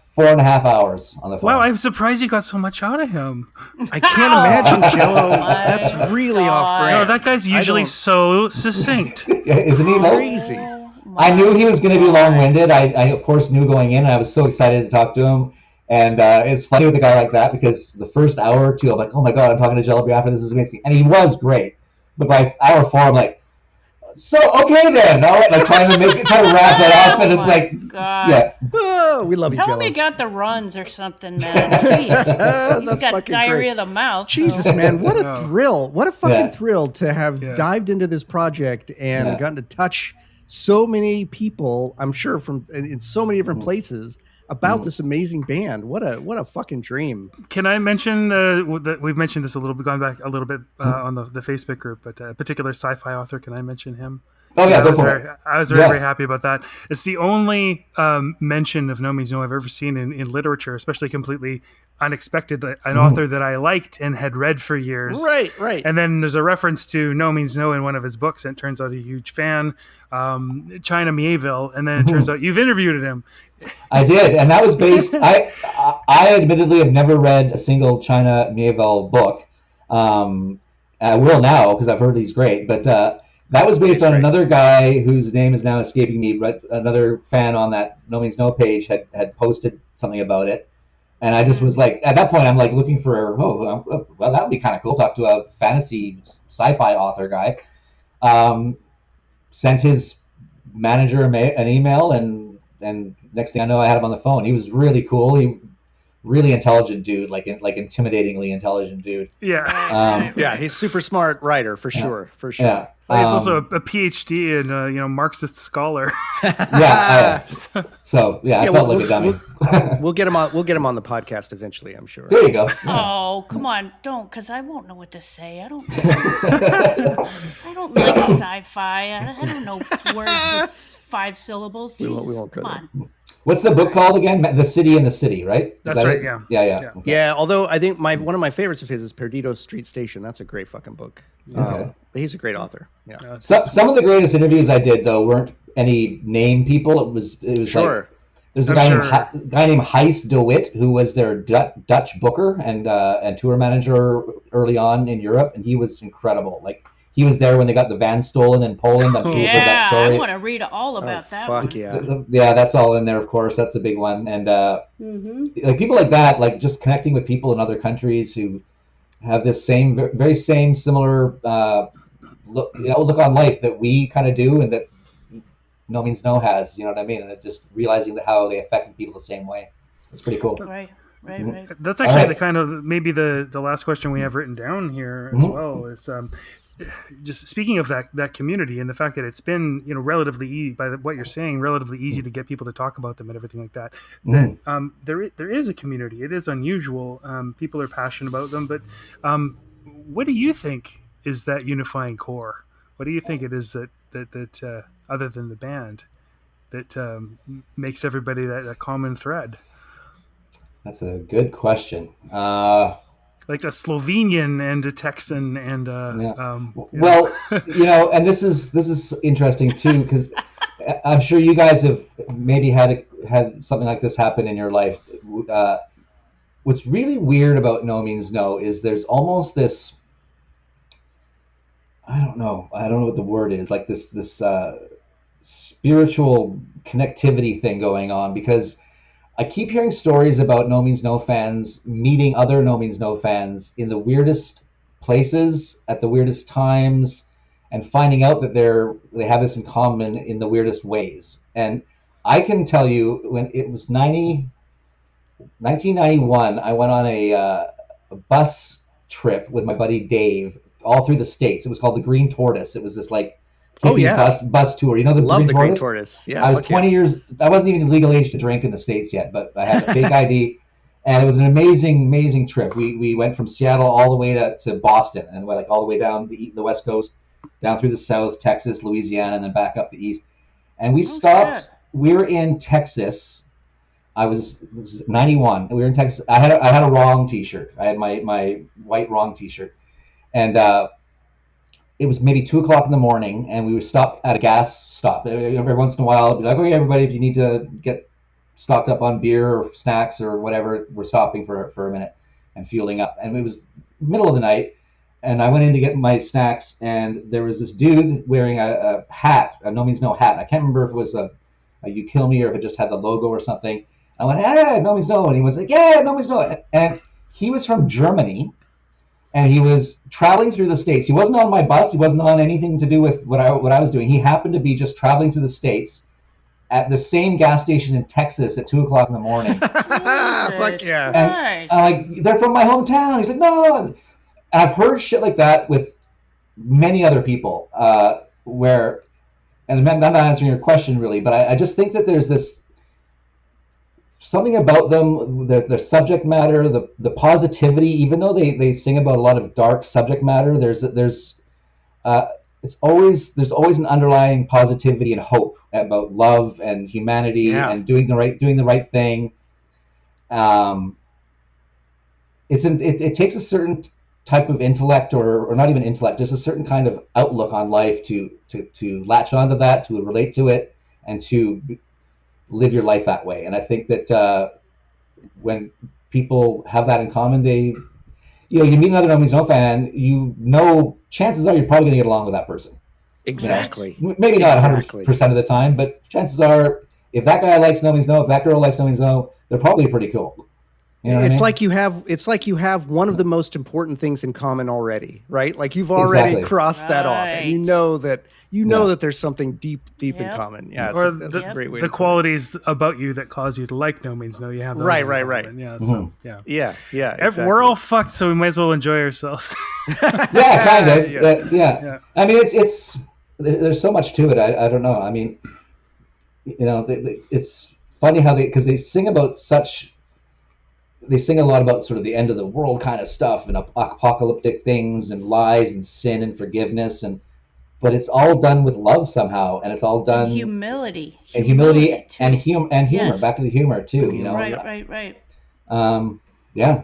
hours on the phone. Wow, I'm surprised you got so much out of him. I can't imagine Jello. That's really off brand. No, that guy's usually so succinct. Isn't he? Crazy. I knew he was going to be long-winded. I of course knew going in. And I was so excited to talk to him. And it's funny with a guy like that because the first hour or two, I'm like, oh my God, I'm talking to Jello Biafra. This is amazing. And he was great. But by hour 4, I'm like, so okay then. All right, like trying to wrap that up, and it's like, God. yeah. Oh, we love you, Tell Jello. him you got the runs or something, man. Jeez. He's got diarrhea of the mouth. Jesus, man, what a thrill. What a fucking thrill to have dived into this project and gotten to touch so many people, I'm sure, from in so many different places about this amazing band. What a fucking dream. Can I mention that we've mentioned this a little bit, gone back a little bit on the Facebook group, but a particular sci-fi author, can I mention him? Oh yeah, I was very happy about that. It's the only mention of NoMeansNo I've ever seen in literature, especially completely unexpected. An author that I liked and had read for years. Right. And then there's a reference to NoMeansNo in one of his books, and it turns out a huge fan, China Mieville, and then it turns out you've interviewed him. I did, and that was based. I admittedly have never read a single China Mieville book. I will now because I've heard he's great, but that was based on another guy whose name is now escaping me. But another fan on that NoMeansNo page had posted something about it, and I just was like, at that point, I'm like looking for, well, that would be kind of cool. Talk to a fantasy sci-fi author guy. Sent his manager an email, and next thing I know, I had him on the phone. He was really cool. Really intelligent dude, like intimidatingly intelligent dude. Yeah, he's super smart writer for sure. Yeah. He's also a PhD and Marxist scholar. I felt like a dummy. We'll get him on the podcast eventually, I'm sure. There you go. Oh, come on, don't, because I won't know what to say. I don't like sci-fi. I don't know words with 5 syllables. We won't come go on. What's the book called again? The City in the City, right? That's right. It? Yeah. Yeah. Although I think one of my favorites of his is Perdido Street Station. That's a great fucking book. But he's a great author. Yeah. Some of the greatest interviews I did though weren't any name people. It was sure. There's a guy named Heis de Wit, who was their Dutch booker and tour manager early on in Europe, and he was incredible. Like, he was there when they got the van stolen in Poland. I'm sure you've heard that story. I want to read all about that fuck one. Yeah. Yeah, that's all in there, of course. That's a big one. And like people like that, like just connecting with people in other countries who have this very similar look on life that we kind of do, and that No Means No has, you know what I mean? And just realizing how they affect people the same way. It's pretty cool. Right. That's actually the kind of, maybe the last question we have written down here as well is just speaking of that community and the fact that it's been, relatively by what you're saying, relatively easy to get people to talk about them and everything like that. There is a community. It is unusual. People are passionate about them, but what do you think is that unifying core? What do you think it is that other than the band that makes everybody that common thread? That's a good question. Like a Slovenian and a Texan and well, and this is interesting too, because I'm sure you guys have maybe had something like this happen in your life. What's really weird about No Means No is there's almost this, I don't know what the word is, like this spiritual connectivity thing going on, because I keep hearing stories about No Means No fans meeting other No Means No fans in the weirdest places at the weirdest times, and finding out that they have this in common in the weirdest ways. And I can tell you, when it was 1991, I went on a bus trip with my buddy Dave all through the States. It was called the Green Tortoise. It was this like bus tour. You know the Green Tortoise? Yeah, I was 20 years. I wasn't even legal age to drink in the States yet, but I had a fake ID, and it was an amazing trip. We went from Seattle all the way to Boston, and went like all the way down the West Coast, down through the South, Texas, Louisiana, and then back up the East. And we stopped. Shit. We were in Texas. It was 91. We were in Texas. I had a wrong T-shirt. I had my white wrong T-shirt, and it was maybe 2:00 in the morning, and we would stop at a gas stop. Every once in a while, I'd be like, okay, everybody, if you need to get stocked up on beer or snacks or whatever, we're stopping for a minute and fueling up. And it was middle of the night, and I went in to get my snacks, and there was this dude wearing a hat, a No Means No hat. I can't remember if it was a You Kill Me or if it just had the logo or something. I went, hey, No Means No. And he was like, yeah, No Means No. And he was from Germany. And he was traveling through the States. He wasn't on my bus. He wasn't on anything to do with what I was doing. He happened to be just traveling through the States at the same gas station in Texas at 2:00 in the morning. Fuck yeah. And I'm like, they're from my hometown. He's like, no. And I've heard shit like that with many other people where, and I'm not answering your question really, but I just think that there's this, something about them, their subject matter, the positivity, even though they sing about a lot of dark subject matter, there's always an underlying positivity and hope about love and humanity and doing the right thing. It takes a certain type of intellect, or not even intellect, just a certain kind of outlook on life to latch onto that, to relate to it, and to live your life that way. And I think that when people have that in common, you meet another No Means No fan, chances are you're probably going to get along with that person. Exactly. Maybe not 100% of the time, but chances are, if that guy likes No Means No, if that girl likes No Means No, they're probably pretty cool. You know what I mean? It's like you have one of the most important things in common already, right? Like you've already crossed that off, and you know that there's something deep in common. Yeah, or that's a great way. The qualities about you that cause you to like No Means No, you have those right. Yeah, so yeah. Exactly. We're all fucked, so we might as well enjoy ourselves. Yeah, kind of. Yeah. I mean, it's there's so much to it. I don't know. I mean, it's funny how because they sing about they sing a lot about sort of the end of the world kind of stuff and apocalyptic things and lies and sin and forgiveness, but it's all done with love somehow, and it's all done humility and humor. Yes. Back to the humor too. Right. Yeah,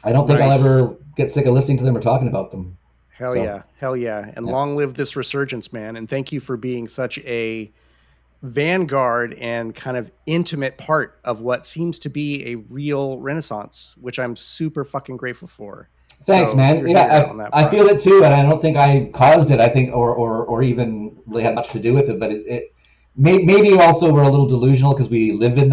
I don't think I'll ever get sick of listening to them or talking about them. Hell yeah, and long live this resurgence, man! And thank you for being such a vanguard and kind of intimate part of what seems to be a real renaissance, which I'm super fucking grateful for. Thanks, man. Yeah, I feel it too, and I don't think I caused it. I think, or even really had much to do with it. But it maybe also we're a little delusional because we live in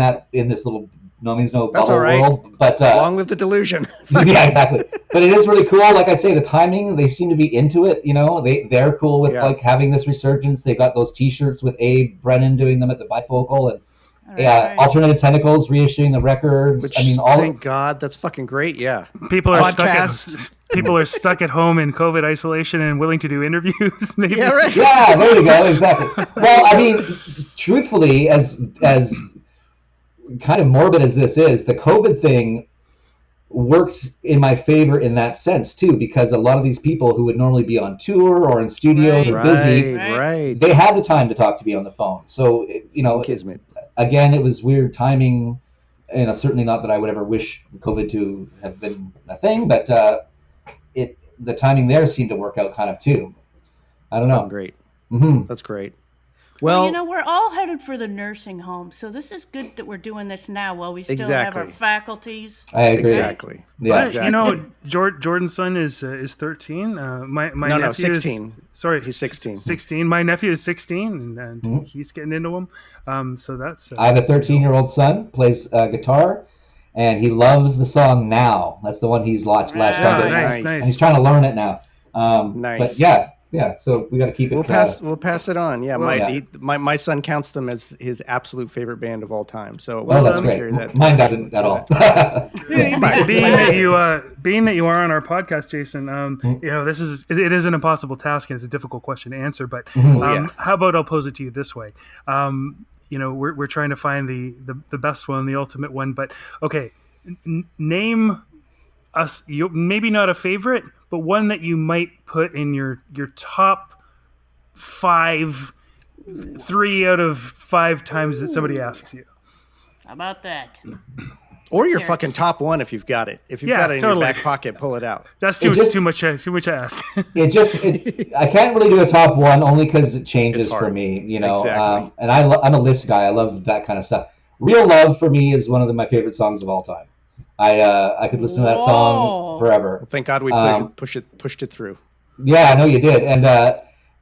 this little NoMeansNo bubble world. But along with the delusion. Yeah, exactly. But it is really cool. Like I say, the timing, they seem to be into it. You know, they're cool with like having this resurgence. They got those T-shirts with Abe Brennan doing them at the Bifocal, and Alternative Tentacles reissuing the records. Which, thank God, that's fucking great. Yeah, people are stuck at home in COVID isolation and willing to do interviews. Maybe. Yeah, right. Yeah, there you go. Exactly. Well, I mean, truthfully, as kind of morbid as this is, the COVID thing worked in my favor in that sense too, because a lot of these people who would normally be on tour or in studios or busy, they had the time to talk to me on the phone. So, you know, again, it was weird timing. You know, certainly not that I would ever wish COVID to have been a thing, but the timing there seemed to work out kind of too. I don't know. Great. Mm-hmm. That's great. Well, you know, we're all headed for the nursing home, so this is good that we're doing this now while we still have our faculties. I agree. Exactly. Yeah. But, you know, Jordan's son is 13. My nephew 16. He's 16. 16. My nephew is 16, and he's getting into them. So that's. I have a 13-year-old son, plays guitar, and he loves the song "Now." That's the one he's latched on. Nice. And he's trying to learn it now. Nice. But yeah. So we got to keep it. We'll pass it on. Yeah, my son counts them as his absolute favorite band of all time. So that's great. Mine doesn't at all. Being that you are on our podcast, Jason, you know, it is an impossible task and it's a difficult question to answer. But how about I'll pose it to you this way? You know, we're trying to find the best one, the ultimate one. But okay, name us. Maybe not a favorite, but one that you might put in your top 5, 3 out of 5 times that somebody asks you. How about that? Or your fucking top one if you've got it. If you've got it in your back pocket, pull it out. That's too much to ask. I can't really do a top one only because it changes for me, you know. Exactly. And I'm a list guy. I love that kind of stuff. Real Love for me is one of my favorite songs of all time. I could listen to that song forever. Well, thank God we pushed it through. Yeah, I know you did, and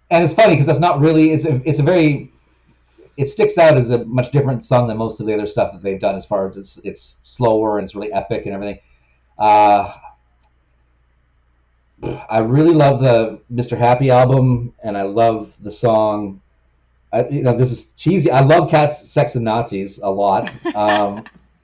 it's funny because that's not really. It sticks out as a much different song than most of the other stuff that they've done. As far as it's slower and it's really epic and everything. I really love the Mr. Happy album, and I love the song. This is cheesy. I love Cats, Sex, and Nazis a lot.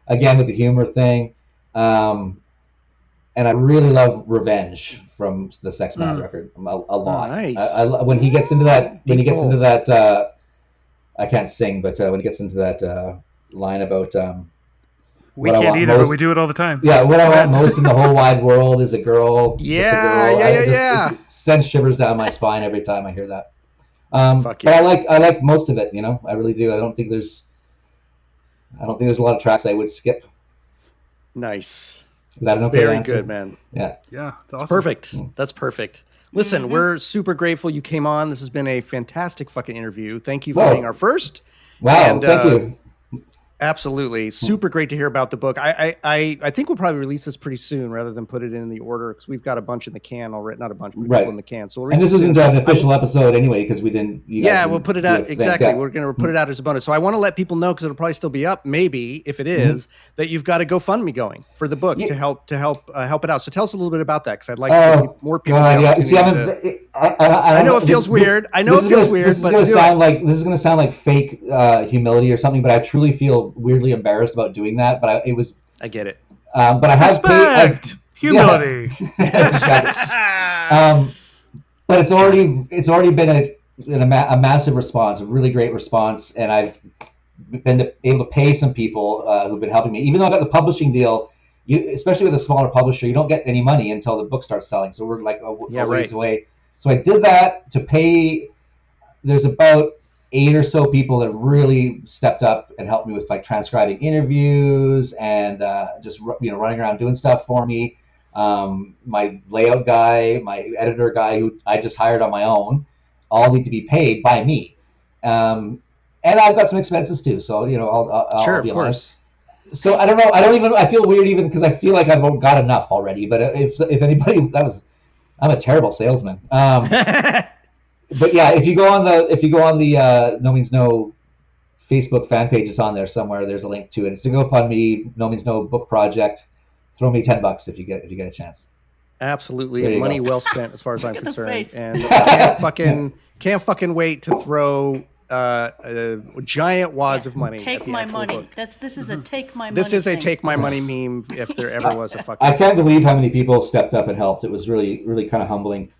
Again, with the humor thing. And I really love Revenge from the Sex Mad record a lot. Nice. When he gets into that, I can't sing, but when he gets into that line about we can't either, but we do it all the time. Yeah, what I want most in the whole wide world is a girl. Yeah. It sends shivers down my spine every time I hear that. But I like most of it. You know, I really do. I don't think there's a lot of tracks I would skip. Nice. Is that an okay Very answer? good, man. Yeah. That's awesome. Perfect. That's perfect. Listen, we're super grateful you came on. This has been a fantastic fucking interview. Thank you for being our first. Wow, thank you. Absolutely. Super great to hear about the book. I think we'll probably release this pretty soon rather than put it in the order because we've got a bunch in the can already. Not a bunch, but a couple in the can. So we'll and this isn't an official episode anyway because we didn't. We'll put it out. Exactly. We're going to put it out as a bonus. So I want to let people know because it'll probably still be up. Maybe if it is that you've got a GoFundMe going for the book to help it out. So tell us a little bit about that because I'd like more people. See, I know it feels weird. I know it feels weird. This is going to sound like fake humility or something, but I truly feel weirdly embarrassed about doing that. But I get it. But I have respect, humility. But it's already been a massive response, a really great response, and I've been able to pay some people who've been helping me. Even though I got the publishing deal, especially with a smaller publisher, you don't get any money until the book starts selling. So we're like a ways away. So I did that to pay. There's about 8 or so people that really stepped up and helped me with like transcribing interviews and just running around doing stuff for me. My layout guy, my editor guy, who I just hired on my own, all need to be paid by me. And and I've got some expenses too. So I'll Sure, be of honest. course. So I don't know. I feel weird even because I feel like I've got enough already. But if anybody, I'm a terrible salesman. But yeah, if you go on the No Means No Facebook fan page, is on there somewhere. There's a link to it. It's a GoFundMe, No Means No book project. Throw me $10 if you get a chance. Absolutely, money well spent as far as I'm Look at the concerned, face. and can't fucking wait to throw giant wads of money. Take at the my actual money. book. This is a take my money. This is a thing. take my money meme if there ever was a fucking. I can't believe how many people stepped up and helped. It was really, really kind of humbling.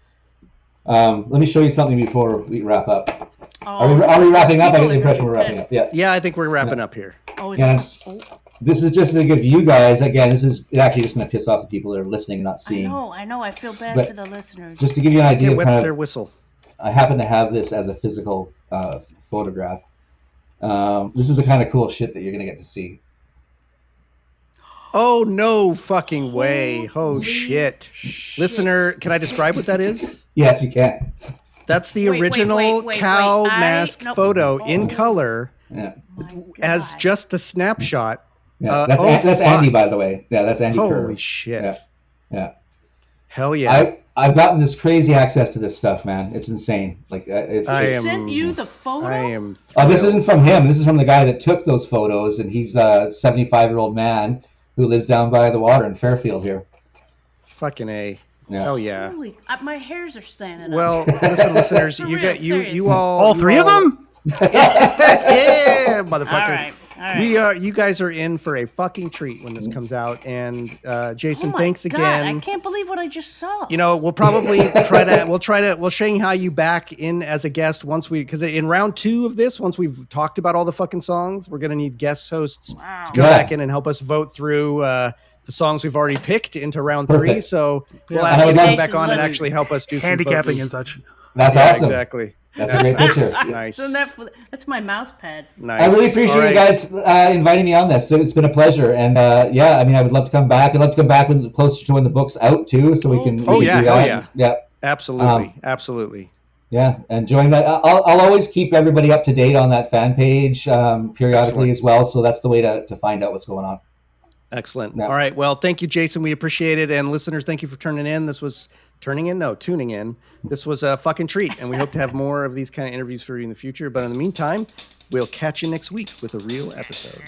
Let me show you something before we wrap up. Oh, Are we wrapping up? I get the people are impression gonna we're be wrapping pissed. up. Yeah. Yeah, I think we're wrapping up here. Oh, And oh, this is just to give you guys, again, it's actually just going to piss off the people that are listening and not seeing. I know. I feel bad But for the listeners. Just to give you an idea It of wets kind their of, whistle. I happen to have this as a physical photograph. This is the kind of cool shit that you're going to get to see. Oh no fucking way! Oh Holy shit! Listener, can I describe what that is? Yes, you can. That's the Wait, original wait. cow mask Nope. photo in Oh. color Yeah. My as God. just the snapshot. Yeah. Oh, That's fuck. Andy, by the way. Yeah, that's Andy Kerr. Holy shit! Yeah. Yeah. Hell yeah! I've gotten this crazy access to this stuff, man. It's insane. Like I He am- sent you the photo. I am. Oh, this thrilled. isn't from him. This is from the guy that took those photos, and he's a 75-year-old man who lives down by the water in Fairfield here. Fucking A. Yeah. Oh yeah. Holy, my hairs are standing up. Well, listen, listeners, For you real, get serious. you all. All you three of all- them? Yeah, motherfucker. All right. You guys are in for a fucking treat when this comes out. And Jason, Oh my thanks God, again. I can't believe what I just saw. You know, we'll probably we'll Shanghai you back in as a guest because in round 2 of this, once we've talked about all the fucking songs, we're gonna need guest hosts Wow. to come Yeah. back in and help us vote through the songs we've already picked into round 3. Perfect. So we'll Yeah. ask you to come Jason, back on and let me- actually help us do some Handicapping votes. and such. That's Yeah, awesome. exactly. That's a great nice. picture. Nice. So that's my mouse pad. Nice. I really appreciate All you right. guys inviting me on this. So it's been a pleasure. And yeah, I mean, I would love to come back. I'd love to come back when closer to when the book's out too, so we can. Oh, we yeah, can do oh, that. yeah. Yeah. Absolutely. Absolutely. Yeah, enjoying that. I'll always keep everybody up to date on that fan page periodically Excellent. as well. So that's the way to find out what's going on. Excellent. Yeah. All right. Well, thank you, Jason. We appreciate it. And listeners, thank you for tuning in. Tuning in. This was a fucking treat. And we hope to have more of these kind of interviews for you in the future. But in the meantime, we'll catch you next week with a real episode.